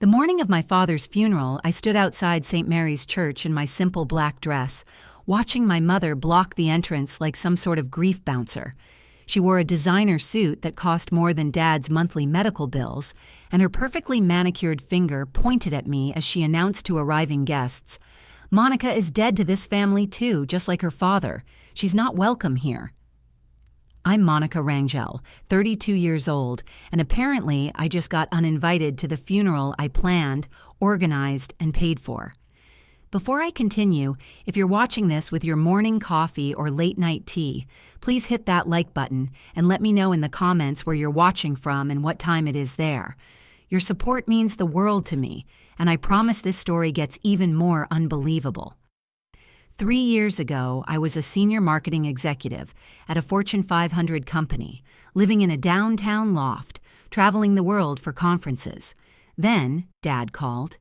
The morning of my father's funeral, I stood outside St. Mary's Church in my simple black dress, watching my mother block the entrance like some sort of grief bouncer. She wore a designer suit that cost more than Dad's monthly medical bills, and her perfectly manicured finger pointed at me as she announced to arriving guests, "Monica is dead to this family too, just like her father. She's not welcome here." I'm Monica Rangel, 32 years old, and apparently I just got uninvited to the funeral I planned, organized, and paid for. Before I continue, if you're watching this with your morning coffee or late-night tea, please hit that like button and let me know in the comments where you're watching from and what time it is there. Your support means the world to me, and I promise this story gets even more unbelievable. 3 years ago, I was a senior marketing executive at a Fortune 500 company, living in a downtown loft, traveling the world for conferences. Then, Dad called.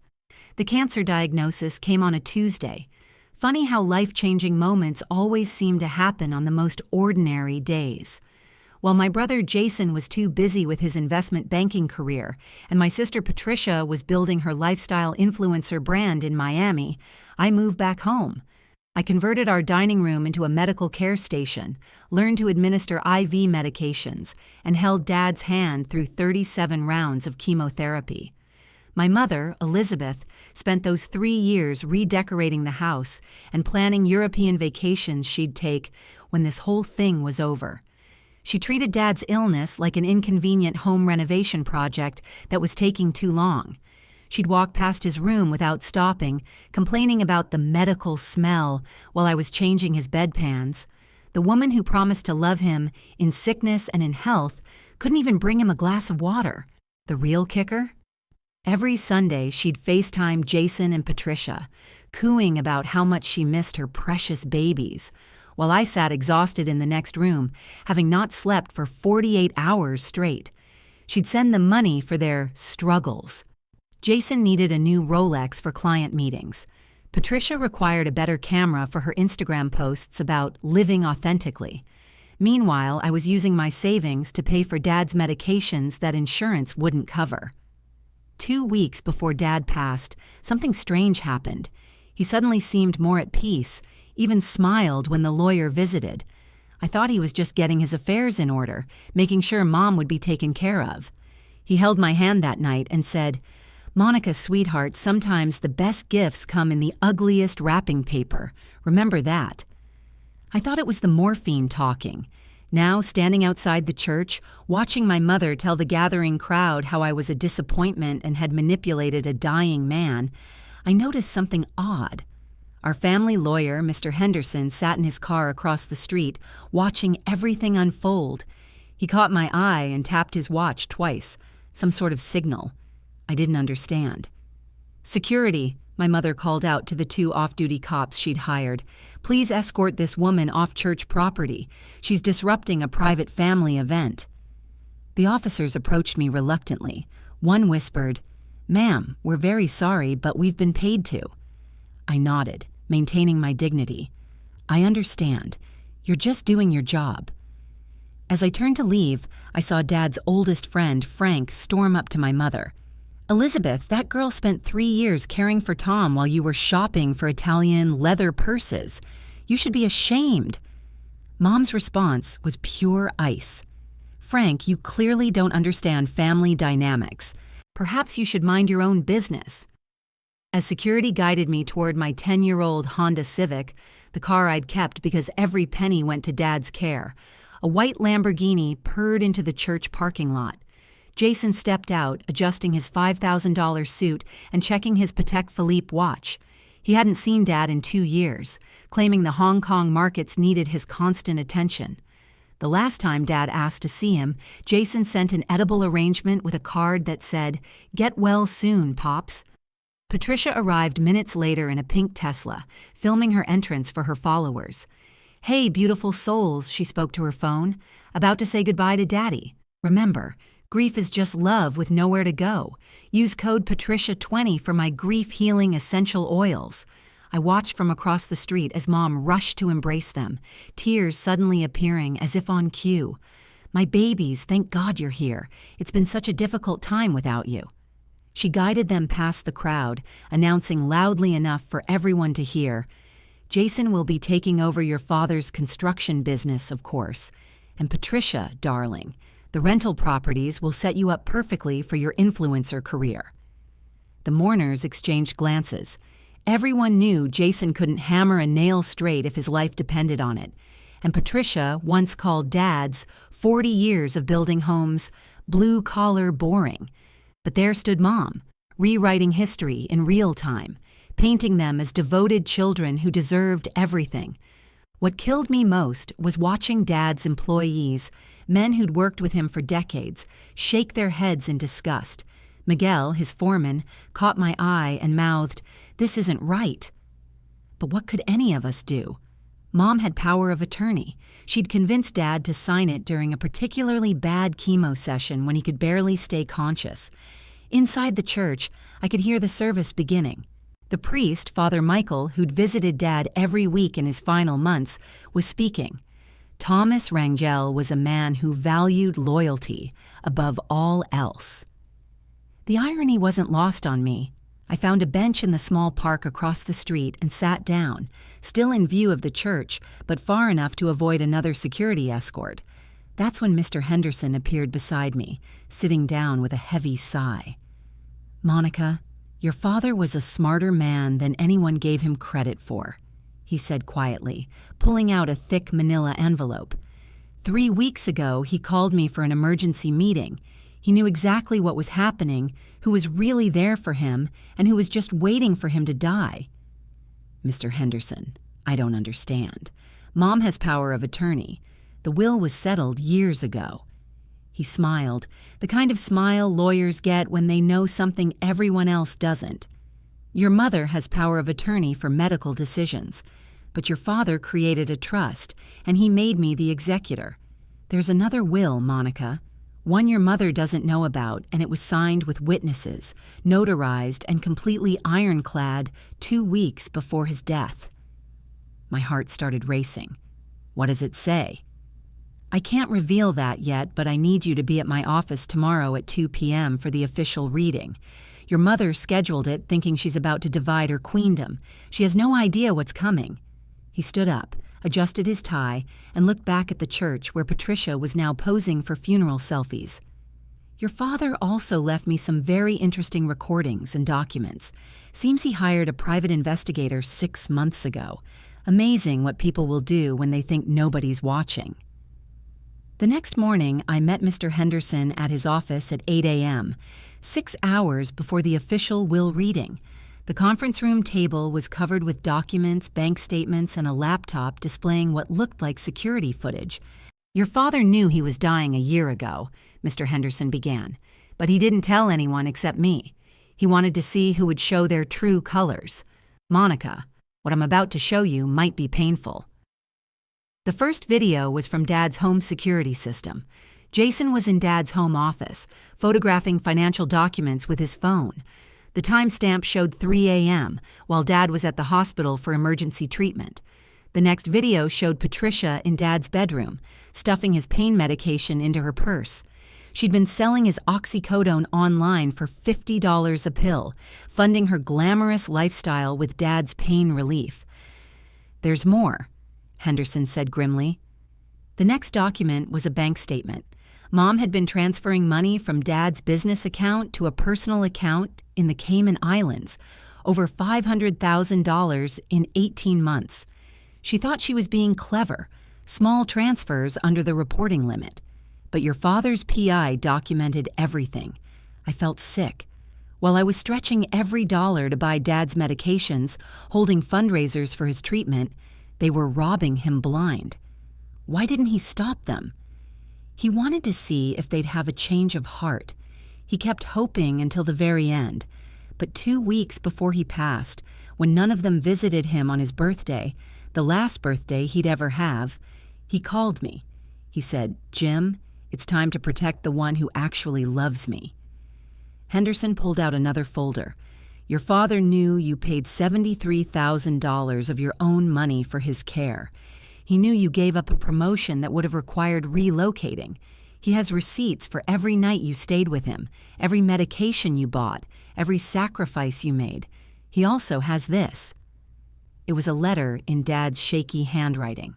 The cancer diagnosis came on a Tuesday. Funny how life-changing moments always seem to happen on the most ordinary days. While my brother Jason was too busy with his investment banking career, and my sister Patricia was building her lifestyle influencer brand in Miami, I moved back home. I converted our dining room into a medical care station, learned to administer IV medications, and held Dad's hand through 37 rounds of chemotherapy. My mother, Elizabeth, spent those 3 years redecorating the house and planning European vacations she'd take when this whole thing was over. She treated Dad's illness like an inconvenient home renovation project that was taking too long. She'd walk past his room without stopping, complaining about the medical smell while I was changing his bedpans. The woman who promised to love him in sickness and in health couldn't even bring him a glass of water. The real kicker? Every Sunday, she'd FaceTime Jason and Patricia, cooing about how much she missed her precious babies, while I sat exhausted in the next room, having not slept for 48 hours straight. She'd send them money for their struggles. Jason needed a new Rolex for client meetings. Patricia required a better camera for her Instagram posts about living authentically. Meanwhile, I was using my savings to pay for Dad's medications that insurance wouldn't cover. 2 weeks before Dad passed, something strange happened. He suddenly seemed more at peace, even smiled when the lawyer visited. I thought he was just getting his affairs in order, making sure Mom would be taken care of. He held my hand that night and said, "Monica, sweetheart, sometimes the best gifts come in the ugliest wrapping paper. Remember that." I thought it was the morphine talking. Now, standing outside the church, watching my mother tell the gathering crowd how I was a disappointment and had manipulated a dying man, I noticed something odd. Our family lawyer, Mr. Henderson, sat in his car across the street, watching everything unfold. He caught my eye and tapped his watch twice, some sort of signal. I didn't understand. "Security," my mother called out to the 2 off-duty cops she'd hired. "Please escort this woman off church property. She's disrupting a private family event." The officers approached me reluctantly. One whispered, "Ma'am, we're very sorry, but we've been paid to." I nodded, maintaining my dignity. "I understand. You're just doing your job." As I turned to leave, I saw Dad's oldest friend, Frank, storm up to my mother. "Elizabeth, that girl spent 3 years caring for Tom while you were shopping for Italian leather purses. You should be ashamed." Mom's response was pure ice. "Frank, you clearly don't understand family dynamics. Perhaps you should mind your own business." As security guided me toward my 10-year-old Honda Civic, the car I'd kept because every penny went to Dad's care, a white Lamborghini purred into the church parking lot. Jason stepped out, adjusting his $5,000 suit and checking his Patek Philippe watch. He hadn't seen Dad in 2 years, claiming the Hong Kong markets needed his constant attention. The last time Dad asked to see him, Jason sent an edible arrangement with a card that said, "Get well soon, Pops." Patricia arrived minutes later in a pink Tesla, filming her entrance for her followers. "Hey, beautiful souls," she spoke to her phone. "About to say goodbye to Daddy. Remember, grief is just love with nowhere to go. Use code Patricia20 for my grief-healing essential oils." I watched from across the street as Mom rushed to embrace them, tears suddenly appearing as if on cue. "My babies, thank God you're here. It's been such a difficult time without you." She guided them past the crowd, announcing loudly enough for everyone to hear, "Jason will be taking over your father's construction business, of course. And Patricia, darling, the rental properties will set you up perfectly for your influencer career." The mourners exchanged glances. Everyone knew Jason couldn't hammer a nail straight if his life depended on it. And Patricia once called Dad's 40 years of building homes blue-collar boring. But there stood Mom, rewriting history in real time, painting them as devoted children who deserved everything. What killed me most was watching Dad's employees, men who'd worked with him for decades, shake their heads in disgust. Miguel, his foreman, caught my eye and mouthed, "This isn't right." But what could any of us do? Mom had power of attorney. She'd convinced Dad to sign it during a particularly bad chemo session when he could barely stay conscious. Inside the church, I could hear the service beginning. The priest, Father Michael, who'd visited Dad every week in his final months, was speaking. Thomas Rangel was a man who valued loyalty above all else. The irony wasn't lost on me. I found a bench in the small park across the street and sat down, still in view of the church, but far enough to avoid another security escort. That's when Mr. Henderson appeared beside me, sitting down with a heavy sigh. "Monica, your father was a smarter man than anyone gave him credit for," he said quietly, pulling out a thick manila envelope. 3 weeks ago, he called me for an emergency meeting. He knew exactly what was happening, who was really there for him, and who was just waiting for him to die. "Mr. Henderson, I don't understand. Mom has power of attorney. The will was settled years ago." He smiled, the kind of smile lawyers get when they know something everyone else doesn't. "Your mother has power of attorney for medical decisions, but your father created a trust, and he made me the executor. There's another will, Monica. One your mother doesn't know about, and it was signed with witnesses, notarized and completely ironclad 2 weeks before his death." My heart started racing. "What does it say?" "I can't reveal that yet, but I need you to be at my office tomorrow at 2 p.m. for the official reading. Your mother scheduled it thinking she's about to divide her queendom. She has no idea what's coming." He stood up, adjusted his tie, and looked back at the church where Patricia was now posing for funeral selfies. "Your father also left me some very interesting recordings and documents. Seems he hired a private investigator 6 months ago. Amazing what people will do when they think nobody's watching." The next morning, I met Mr. Henderson at his office at 8 a.m., 6 hours before the official will reading. The conference room table was covered with documents, bank statements, and a laptop displaying what looked like security footage. "Your father knew he was dying a year ago," Mr. Henderson began, "but he didn't tell anyone except me. He wanted to see who would show their true colors. Monica, what I'm about to show you might be painful." The first video was from Dad's home security system. Jason was in Dad's home office, photographing financial documents with his phone. The timestamp showed 3 a.m., while Dad was at the hospital for emergency treatment. The next video showed Patricia in Dad's bedroom, stuffing his pain medication into her purse. She'd been selling his oxycodone online for $50 a pill, funding her glamorous lifestyle with Dad's pain relief. "There's more," Henderson said grimly. The next document was a bank statement. Mom had been transferring money from Dad's business account to a personal account in the Cayman Islands, over $500,000 in 18 months. She thought she was being clever, small transfers under the reporting limit. But your father's PI documented everything. I felt sick. While I was stretching every dollar to buy Dad's medications, holding fundraisers for his treatment, they were robbing him blind. Why didn't he stop them? He wanted to see if they'd have a change of heart. He kept hoping until the very end. But 2 weeks before he passed, when none of them visited him on his birthday, the last birthday he'd ever have, he called me. He said, "Jim, it's time to protect the one who actually loves me." Henderson pulled out another folder. "Your father knew you paid $73,000 of your own money for his care. He knew you gave up a promotion that would have required relocating. He has receipts for every night you stayed with him, every medication you bought, every sacrifice you made. He also has this." It was a letter in Dad's shaky handwriting.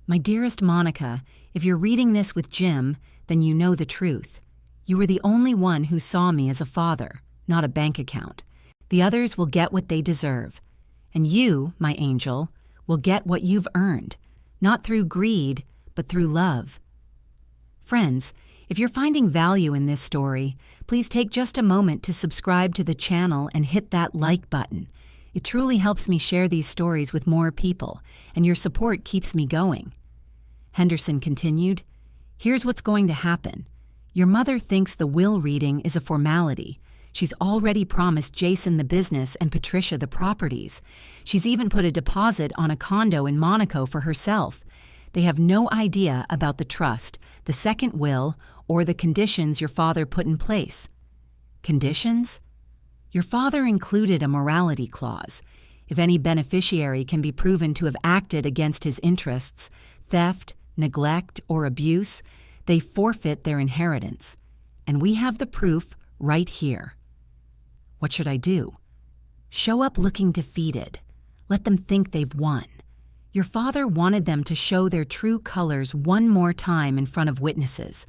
"My dearest Monica, if you're reading this with Jim, then you know the truth. You were the only one who saw me as a father, not a bank account. The others will get what they deserve. And you, my angel, will get what you've earned, not through greed, but through love." Friends, if you're finding value in this story, please take just a moment to subscribe to the channel and hit that like button. It truly helps me share these stories with more people, and your support keeps me going. Henderson continued, "Here's what's going to happen. Your mother thinks the will reading is a formality. She's already promised Jason the business and Patricia the properties. She's even put a deposit on a condo in Monaco for herself. They have no idea about the trust, the second will, or the conditions your father put in place." Conditions? Your father included a morality clause. If any beneficiary can be proven to have acted against his interests, theft, neglect, or abuse, they forfeit their inheritance. And we have the proof right here. What should I do? Show up looking defeated. Let them think they've won. Your father wanted them to show their true colors one more time in front of witnesses.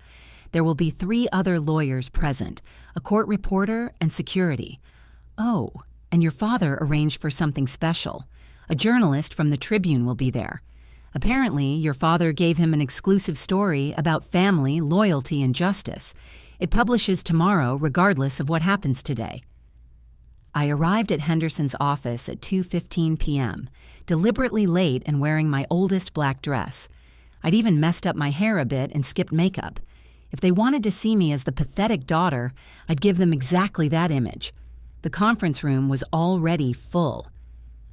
There will be 3 other lawyers present, a court reporter and security. Oh, and your father arranged for something special. A journalist from the Tribune will be there. Apparently, your father gave him an exclusive story about family, loyalty, and justice. It publishes tomorrow, regardless of what happens today. I arrived at Henderson's office at 2:15 p.m., deliberately late and wearing my oldest black dress. I'd even messed up my hair a bit and skipped makeup. If they wanted to see me as the pathetic daughter, I'd give them exactly that image. The conference room was already full.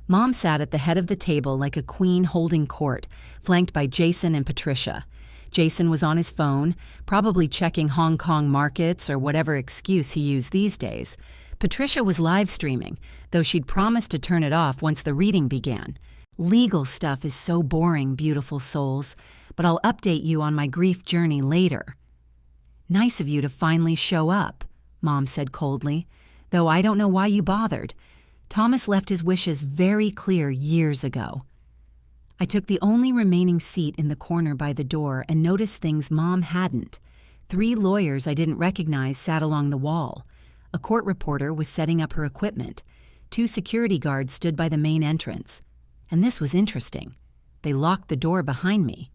Mom sat at the head of the table like a queen holding court, flanked by Jason and Patricia. Jason was on his phone, probably checking Hong Kong markets or whatever excuse he used these days. Patricia was live streaming, though she'd promised to turn it off once the reading began. Legal stuff is so boring, beautiful souls, but I'll update you on my grief journey later. "Nice of you to finally show up," Mom said coldly, "though I don't know why you bothered. Thomas left his wishes very clear years ago." I took the only remaining seat in the corner by the door and noticed things Mom hadn't. 3 lawyers I didn't recognize sat along the wall. A court reporter was setting up her equipment. 2 security guards stood by the main entrance. And this was interesting. They locked the door behind me.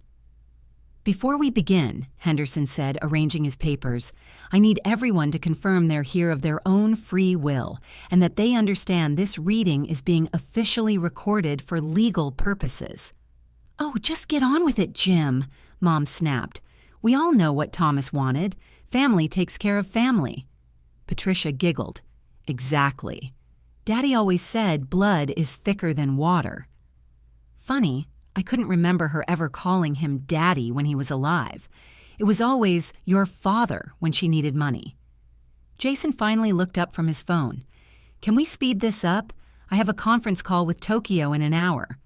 "Before we begin," Henderson said, arranging his papers, "I need everyone to confirm they're here of their own free will and that they understand this reading is being officially recorded for legal purposes." "Oh, just get on with it, Jim," Mom snapped. "We all know what Thomas wanted. Family takes care of family." Patricia giggled. "Exactly. Daddy always said blood is thicker than water." Funny, I couldn't remember her ever calling him Daddy when he was alive. It was always your father when she needed money. Jason finally looked up from his phone. "Can we speed this up? I have a conference call with Tokyo in an hour."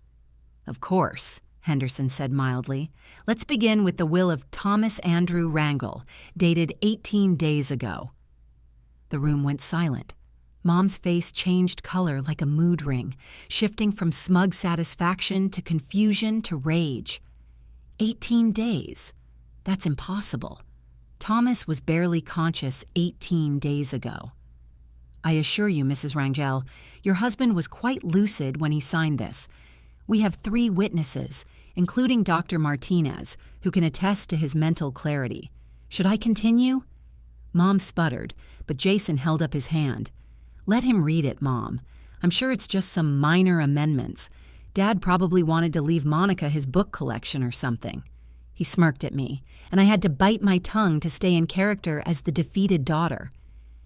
"Of course," Henderson said mildly. "Let's begin with the will of Thomas Andrew Rangel, dated 18 days ago." The room went silent. Mom's face changed color like a mood ring, shifting from smug satisfaction to confusion to rage. 18 days. That's impossible. Thomas was barely conscious 18 days ago. "I assure you, Mrs. Rangel, your husband was quite lucid when he signed this. We have 3 witnesses, including Dr. Martinez, who can attest to his mental clarity. Should I continue?" Mom sputtered, but Jason held up his hand. "Let him read it, Mom. I'm sure it's just some minor amendments. Dad probably wanted to leave Monica his book collection or something." He smirked at me, and I had to bite my tongue to stay in character as the defeated daughter.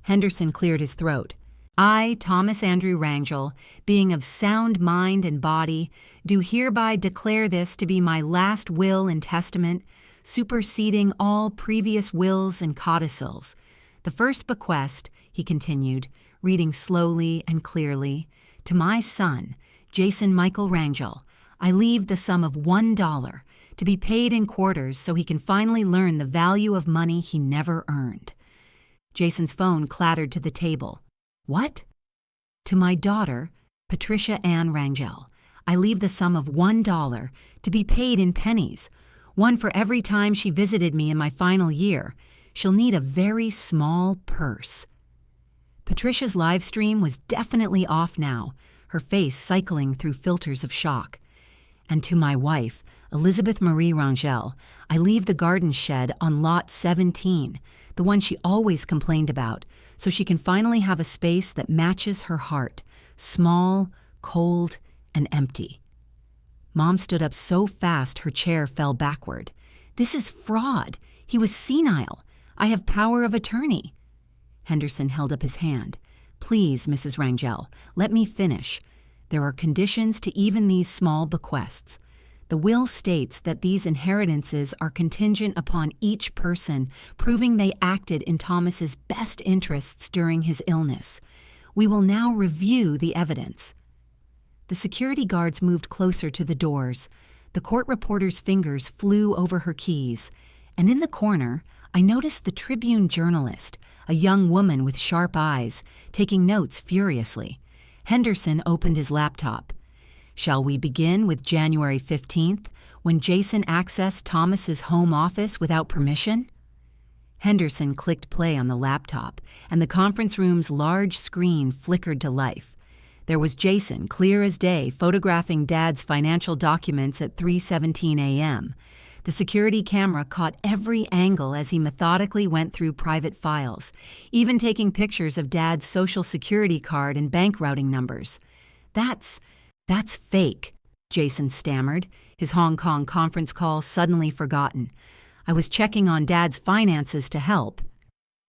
Henderson cleared his throat. "I, Thomas Andrew Rangel, being of sound mind and body, do hereby declare this to be my last will and testament, superseding all previous wills and codicils. The first bequest," he continued, reading slowly and clearly, "to my son, Jason Michael Rangel, I leave the sum of $1 to be paid in quarters so he can finally learn the value of money he never earned." Jason's phone clattered to the table. What? To my daughter, Patricia Ann Rangel, I leave the sum of $1 to be paid in pennies, one for every time she visited me in my final year. She'll need a very small purse. Patricia's live stream was definitely off now, her face cycling through filters of shock. And to my wife, Elizabeth Marie Rangel, I leave the garden shed on lot 17, the one she always complained about, so she can finally have a space that matches her heart, small, cold, and empty. Mom stood up so fast her chair fell backward. This is fraud. He was senile. I have power of attorney. Henderson held up his hand. Please, Mrs. Rangel, let me finish. There are conditions to even these small bequests. The will states that these inheritances are contingent upon each person proving they acted in Thomas's best interests during his illness. We will now review the evidence. The security guards moved closer to the doors. The court reporter's fingers flew over her keys, and in the corner, I noticed the Tribune journalist, a young woman with sharp eyes, taking notes furiously. Henderson opened his laptop. Shall we begin with January 15th, when Jason accessed Thomas's home office without permission? Henderson clicked play on the laptop, and the conference room's large screen flickered to life. There was Jason, clear as day, photographing Dad's financial documents at 3:17 a.m. The security camera caught every angle as he methodically went through private files, even taking pictures of Dad's social security card and bank routing numbers. That's fake, Jason stammered, his Hong Kong conference call suddenly forgotten. I was checking on Dad's finances to help.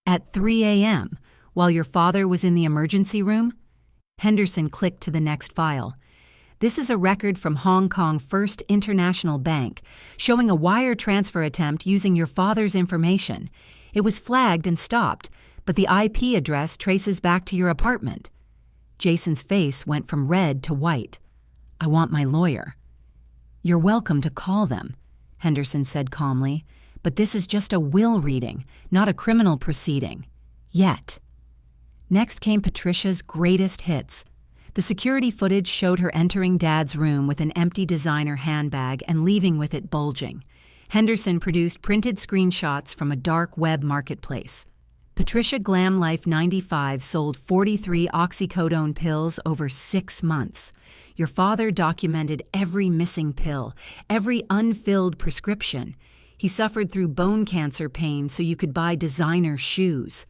At 3 a.m., while your father was in the emergency room? Henderson clicked to the next file. This is a record from Hong Kong First International Bank, showing a wire transfer attempt using your father's information. It was flagged and stopped, but the IP address traces back to your apartment. Jason's face went from red to white. I want my lawyer. You're welcome to call them, Henderson said calmly, but this is just a will reading, not a criminal proceeding. Yet. Next came Patricia's greatest hits. The security footage showed her entering Dad's room with an empty designer handbag and leaving with it bulging. Henderson produced printed screenshots from a dark web marketplace. Patricia Glam Life 95 sold 43 oxycodone pills over 6 months. Your father documented every missing pill, every unfilled prescription. He suffered through bone cancer pain so you could buy designer shoes.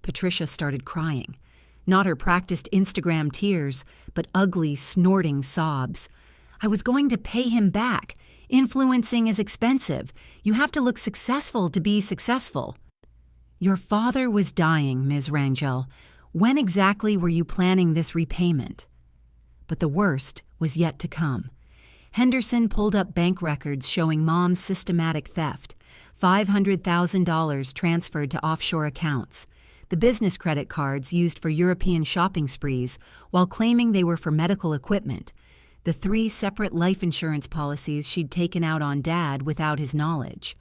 Patricia started crying. Not her practiced Instagram tears, but ugly, snorting sobs. I was going to pay him back. Influencing is expensive. You have to look successful to be successful. Your father was dying, Ms. Rangel. When exactly were you planning this repayment? But the worst was yet to come. Henderson pulled up bank records showing Mom's systematic theft. $500,000 transferred to offshore accounts. The business credit cards used for European shopping sprees while claiming they were for medical equipment. The 3 separate life insurance policies she'd taken out on Dad without his knowledge.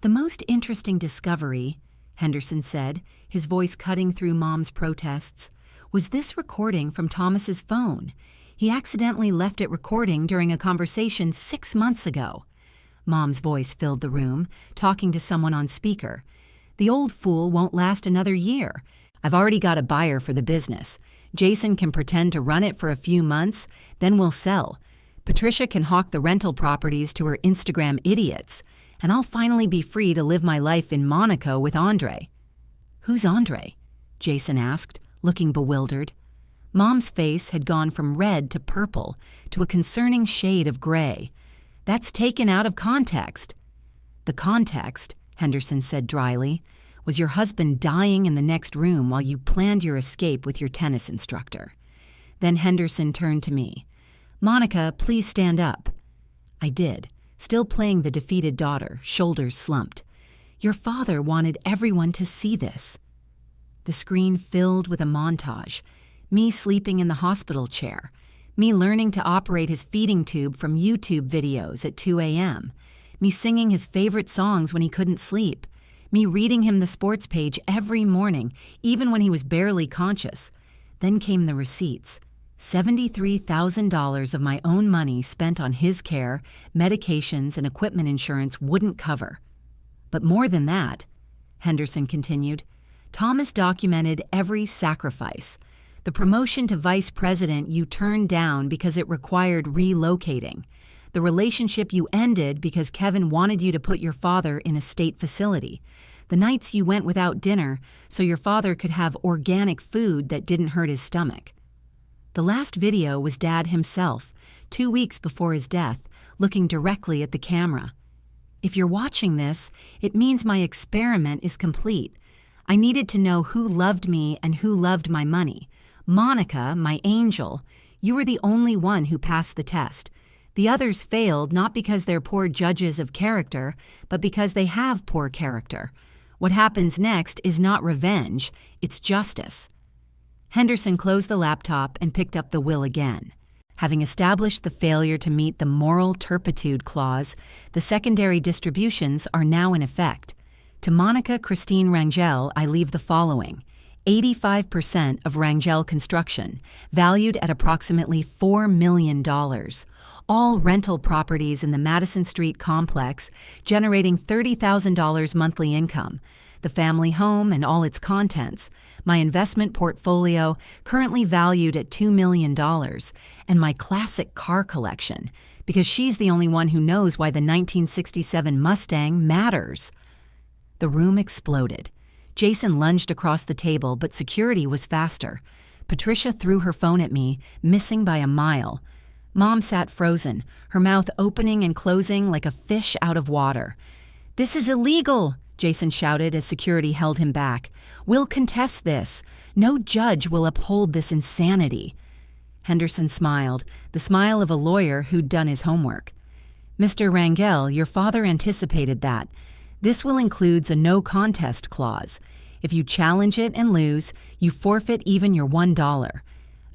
The most interesting discovery, Henderson said, his voice cutting through Mom's protests, was this recording from Thomas's phone. He accidentally left it recording during a conversation 6 months ago. Mom's voice filled the room, talking to someone on speaker. The old fool won't last another year. I've already got a buyer for the business. Jason can pretend to run it for a few months, then we'll sell. Patricia can hawk the rental properties to her Instagram idiots, and I'll finally be free to live my life in Monaco with Andre. Who's Andre? Jason asked, looking bewildered. Mom's face had gone from red to purple to a concerning shade of gray. That's taken out of context. The context, Henderson said dryly, was your husband dying in the next room while you planned your escape with your tennis instructor. Then Henderson turned to me. Monica, please stand up. I did, still playing the defeated daughter, shoulders slumped. Your father wanted everyone to see this. The screen filled with a montage. Me sleeping in the hospital chair. Me learning to operate his feeding tube from YouTube videos at 2 a.m. Me singing his favorite songs when he couldn't sleep. Me reading him the sports page every morning, even when he was barely conscious. Then came the receipts. $73,000 of my own money spent on his care, medications, and equipment insurance wouldn't cover. But more than that, Henderson continued, Thomas documented every sacrifice. The promotion to vice president you turned down because it required relocating. The relationship you ended because Kevin wanted you to put your father in a state facility. The nights you went without dinner so your father could have organic food that didn't hurt his stomach. The last video was Dad himself, 2 weeks before his death, looking directly at the camera. If you're watching this, it means my experiment is complete. I needed to know who loved me and who loved my money. Monica, my angel, you were the only one who passed the test. The others failed not because they're poor judges of character, but because they have poor character. What happens next is not revenge, it's justice. Henderson closed the laptop and picked up the will again. Having established the failure to meet the moral turpitude clause, the secondary distributions are now in effect. To Monica Christine Rangel, I leave the following: 85% of Rangel Construction, valued at approximately $4 million. All rental properties in the Madison Street complex, generating $30,000 monthly income. The family home and all its contents. My investment portfolio, currently valued at $2 million. And my classic car collection, because she's the only one who knows why the 1967 Mustang matters. The room exploded. Jason lunged across the table, but security was faster. Patricia threw her phone at me, missing by a mile. Mom sat frozen, her mouth opening and closing like a fish out of water. "This is illegal," Jason shouted as security held him back. "We'll contest this. No judge will uphold this insanity." Henderson smiled, the smile of a lawyer who'd done his homework. "Mr. Rangel, your father anticipated that. This will include a no contest clause. If you challenge it and lose, you forfeit even your $1.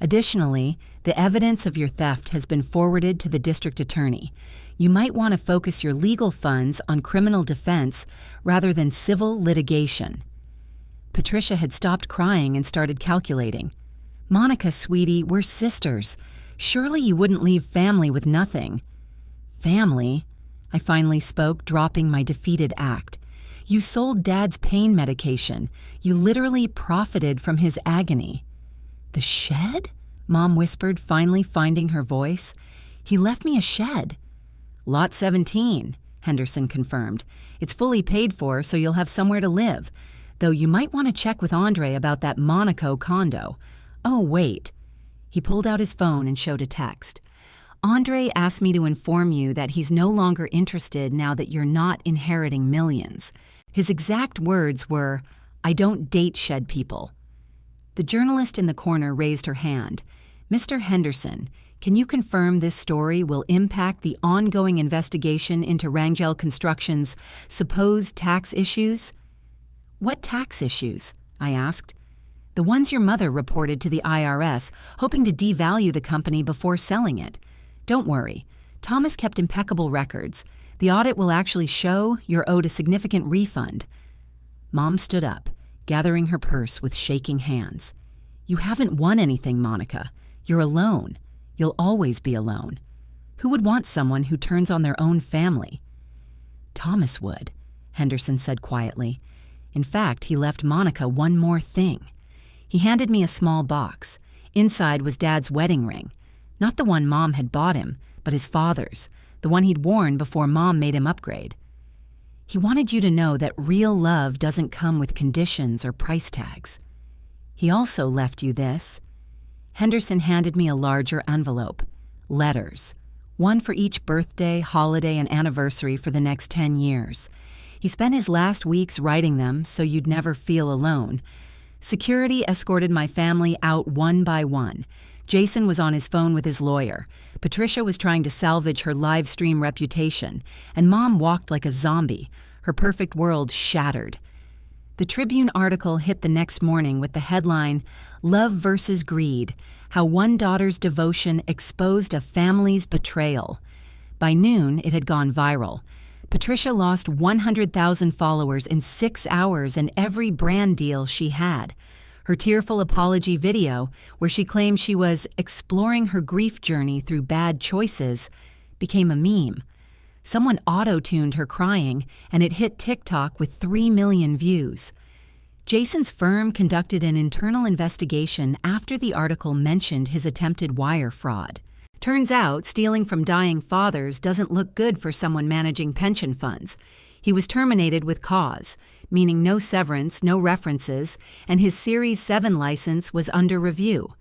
Additionally, the evidence of your theft has been forwarded to the district attorney. You might want to focus your legal funds on criminal defense rather than civil litigation." Patricia had stopped crying and started calculating. "Monica, sweetie, we're sisters. Surely you wouldn't leave family with nothing." "Family?" I finally spoke, dropping my defeated act. "You sold Dad's pain medication. You literally profited from his agony." "The shed?" Mom whispered, finally finding her voice. "He left me a shed." "Lot 17, Henderson confirmed. "It's fully paid for, so you'll have somewhere to live. Though you might want to check with Andre about that Monaco condo. Oh, wait." He pulled out his phone and showed a text. "Andre asked me to inform you that he's no longer interested now that you're not inheriting millions. His exact words were, 'I don't date shed people.'" The journalist in the corner raised her hand. "Mr. Henderson, can you confirm this story will impact the ongoing investigation into Rangel Construction's supposed tax issues?" "What tax issues?" I asked. "The ones your mother reported to the IRS, hoping to devalue the company before selling it. Don't worry. Thomas kept impeccable records. The audit will actually show you're owed a significant refund." Mom stood up, gathering her purse with shaking hands. "You haven't won anything, Monica. You're alone. You'll always be alone. Who would want someone who turns on their own family?" "Thomas would," Henderson said quietly. "In fact, he left Monica one more thing." He handed me a small box. Inside was Dad's wedding ring. Not the one Mom had bought him, but his father's, the one he'd worn before Mom made him upgrade. "He wanted you to know that real love doesn't come with conditions or price tags." "He also left you this." Henderson handed me a larger envelope. Letters. One for each birthday, holiday, and anniversary for the next 10 years. He spent his last weeks writing them so you'd never feel alone. Security escorted my family out one by one. Jason was on his phone with his lawyer. Patricia was trying to salvage her live stream reputation, and Mom walked like a zombie, her perfect world shattered. The Tribune article hit the next morning with the headline, "Love versus Greed, How One Daughter's Devotion Exposed a Family's Betrayal." By noon, it had gone viral. Patricia lost 100,000 followers in 6 hours and every brand deal she had. Her tearful apology video, where she claimed she was exploring her grief journey through bad choices, became a meme. Someone auto-tuned her crying, and it hit TikTok with 3 million views. Jason's firm conducted an internal investigation after the article mentioned his attempted wire fraud. Turns out, stealing from dying fathers doesn't look good for someone managing pension funds. He was terminated with cause, meaning no severance, no references, and his Series 7 license was under review.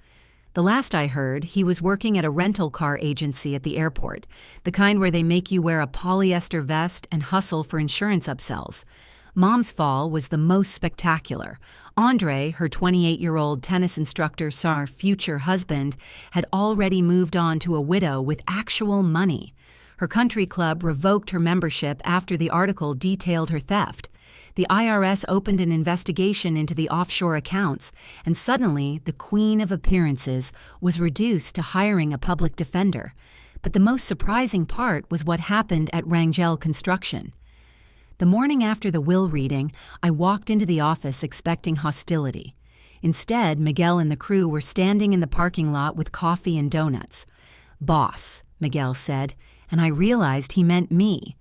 The last I heard, he was working at a rental car agency at the airport, the kind where they make you wear a polyester vest and hustle for insurance upsells. Mom's fall was the most spectacular. Andre, her 28-year-old tennis instructor, her future husband, had already moved on to a widow with actual money. Her country club revoked her membership after the article detailed her theft. The IRS opened an investigation into the offshore accounts, and suddenly the queen of appearances was reduced to hiring a public defender. But the most surprising part was what happened at Rangel Construction. The morning after the will reading, I walked into the office expecting hostility. Instead, Miguel and the crew were standing in the parking lot with coffee and donuts. "Boss," Miguel said, and I realized he meant me.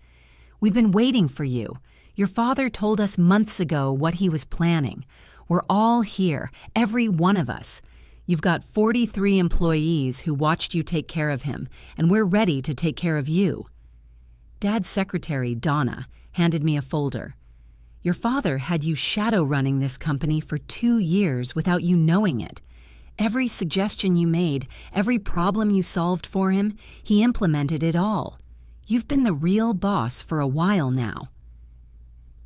"We've been waiting for you. Your father told us months ago what he was planning. We're all here, every one of us. You've got 43 employees who watched you take care of him, and we're ready to take care of you." Dad's secretary, Donna, handed me a folder. "Your father had you shadow running this company for 2 years without you knowing it. Every suggestion you made, every problem you solved for him, he implemented it all. You've been the real boss for a while now."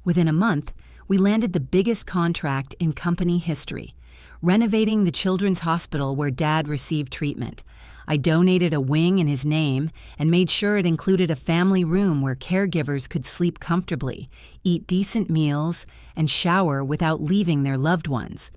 Within a month, we landed the biggest contract in company history, renovating the children's hospital where Dad received treatment. I donated a wing in his name and made sure it included a family room where caregivers could sleep comfortably, eat decent meals, and shower without leaving their loved ones.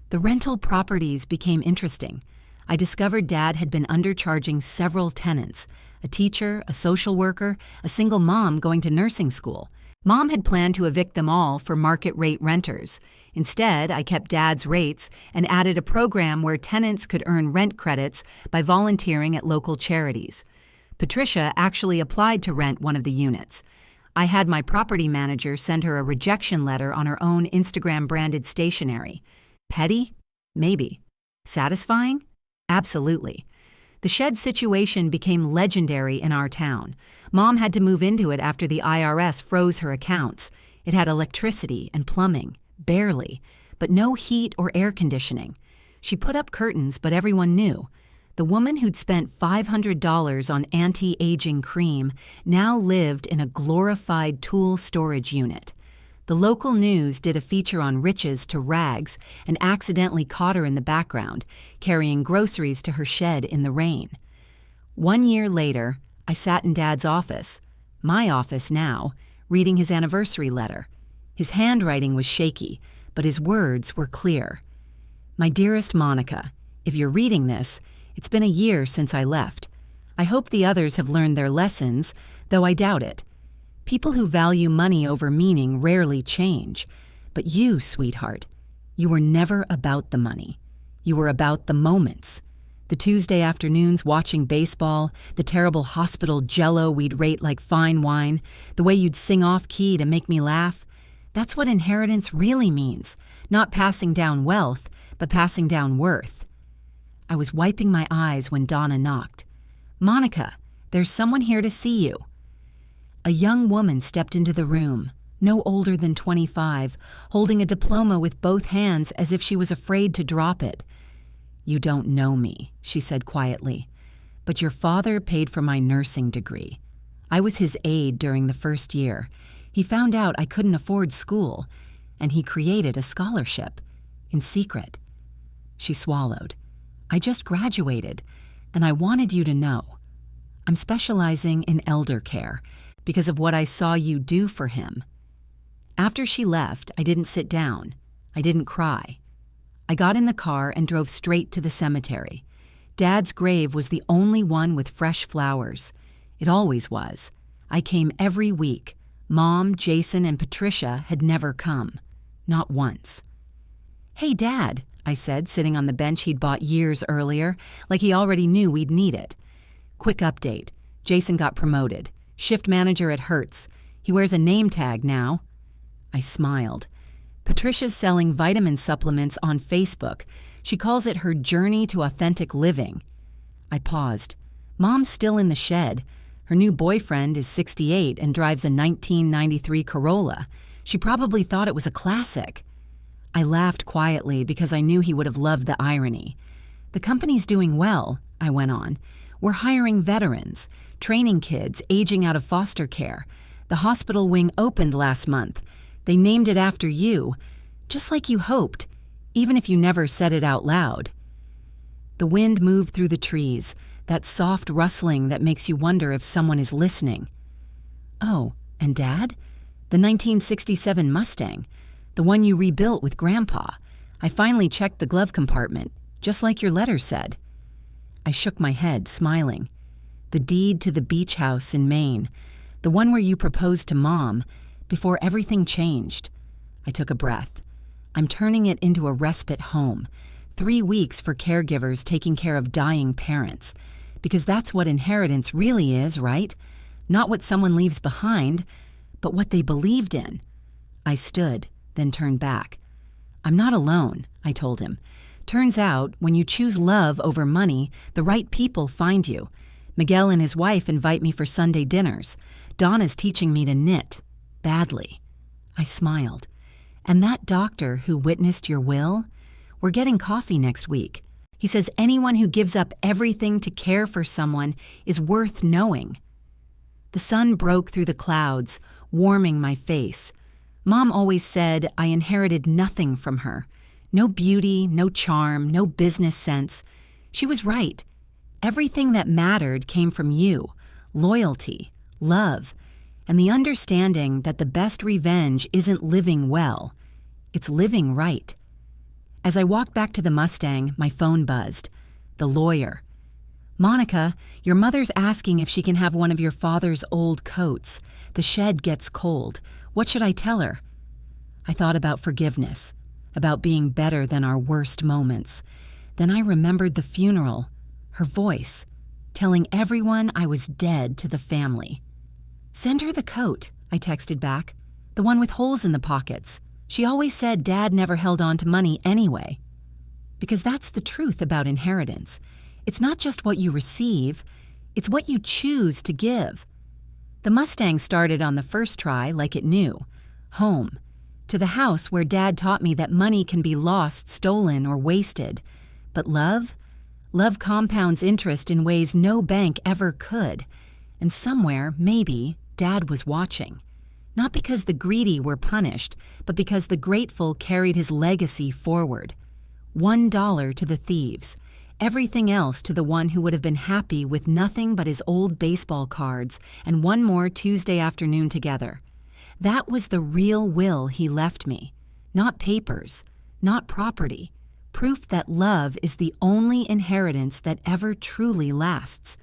The rental properties became interesting. I discovered Dad had been undercharging several tenants, a teacher, a social worker, a single mom going to nursing school. Mom had planned to evict them all for market-rate renters. Instead, I kept Dad's rates and added a program where tenants could earn rent credits by volunteering at local charities. Patricia actually applied to rent one of the units. I had my property manager send her a rejection letter on her own Instagram-branded stationery. Petty? Maybe. Satisfying? Absolutely. The shed situation became legendary in our town. Mom had to move into it after the IRS froze her accounts. It had electricity and plumbing, barely, but no heat or air conditioning. She put up curtains, but everyone knew. The woman who'd spent $500 on anti-aging cream now lived in a glorified tool storage unit. The local news did a feature on riches to rags and accidentally caught her in the background, carrying groceries to her shed in the rain. 1 year later, I sat in Dad's office, my office now, reading his anniversary letter. His handwriting was shaky, but his words were clear. "My dearest Monica, if you're reading this, it's been a year since I left. I hope the others have learned their lessons, though I doubt it. People who value money over meaning rarely change. But you, sweetheart, you were never about the money. You were about the moments. The Tuesday afternoons watching baseball, the terrible hospital jello we'd rate like fine wine, the way you'd sing off-key to make me laugh. That's what inheritance really means, not passing down wealth, but passing down worth." I was wiping my eyes when Donna knocked. "Monica, there's someone here to see you." A young woman stepped into the room, no older than 25, holding a diploma with both hands as if she was afraid to drop it. "You don't know me," she said quietly, "but your father paid for my nursing degree. I was his aide during the first year. He found out I couldn't afford school, and he created a scholarship, in secret." She swallowed. "I just graduated, and I wanted you to know. I'm specializing in elder care, because of what I saw you do for him." After she left, I didn't sit down. I didn't cry. I got in the car and drove straight to the cemetery. Dad's grave was the only one with fresh flowers. It always was. I came every week. Mom, Jason, and Patricia had never come. Not once. "Hey, Dad," I said, sitting on the bench he'd bought years earlier, like he already knew we'd need it. Quick update. Jason got promoted. Shift manager at Hertz. He wears a name tag now. I smiled. Patricia's selling vitamin supplements on Facebook. She calls it her journey to authentic living. I paused. Mom's still in the shed. Her new boyfriend is 68 and drives a 1993 Corolla. She probably thought it was a classic. I laughed quietly because I knew he would have loved the irony. The company's doing well, I went on. We're hiring veterans, training kids aging out of foster care. The hospital wing opened last month. They named it after you, just like you hoped, even if you never said it out loud. The wind moved through the trees, that soft rustling that makes you wonder if someone is listening. Oh, and Dad? The 1967 Mustang, the one you rebuilt with Grandpa. I finally checked the glove compartment, just like your letter said. I shook my head, smiling. The deed to the beach house in Maine, the one where you proposed to Mom, before everything changed. I took a breath. I'm turning it into a respite home. 3 weeks for caregivers taking care of dying parents. Because that's what inheritance really is, right? Not what someone leaves behind, but what they believed in. I stood, then turned back. I'm not alone, I told him. Turns out, when you choose love over money, the right people find you. Miguel and his wife invite me for Sunday dinners. Donna's teaching me to knit. Badly. I smiled. And that doctor who witnessed your will? We're getting coffee next week. He says anyone who gives up everything to care for someone is worth knowing. The sun broke through the clouds, warming my face. Mom always said I inherited nothing from her. No beauty, no charm, no business sense. She was right. Everything that mattered came from you. Loyalty, love, and the understanding that the best revenge isn't living well. It's living right. As I walked back to the Mustang, my phone buzzed. The lawyer. Monica, your mother's asking if she can have one of your father's old coats. The shed gets cold. What should I tell her? I thought about forgiveness, about being better than our worst moments. Then I remembered the funeral, her voice, telling everyone I was dead to the family. Send her the coat, I texted back. The one with holes in the pockets. She always said Dad never held on to money anyway. Because that's the truth about inheritance. It's not just what you receive, it's what you choose to give. The Mustang started on the first try like it knew. Home. To the house where Dad taught me that money can be lost, stolen, or wasted. But love? Love compounds interest in ways no bank ever could. And somewhere, maybe, Dad was watching. Not because the greedy were punished, but because the grateful carried his legacy forward. $1 to the thieves. Everything else to the one who would have been happy with nothing but his old baseball cards and one more Tuesday afternoon together. That was the real will he left me. Not papers, not property. Proof that love is the only inheritance that ever truly lasts.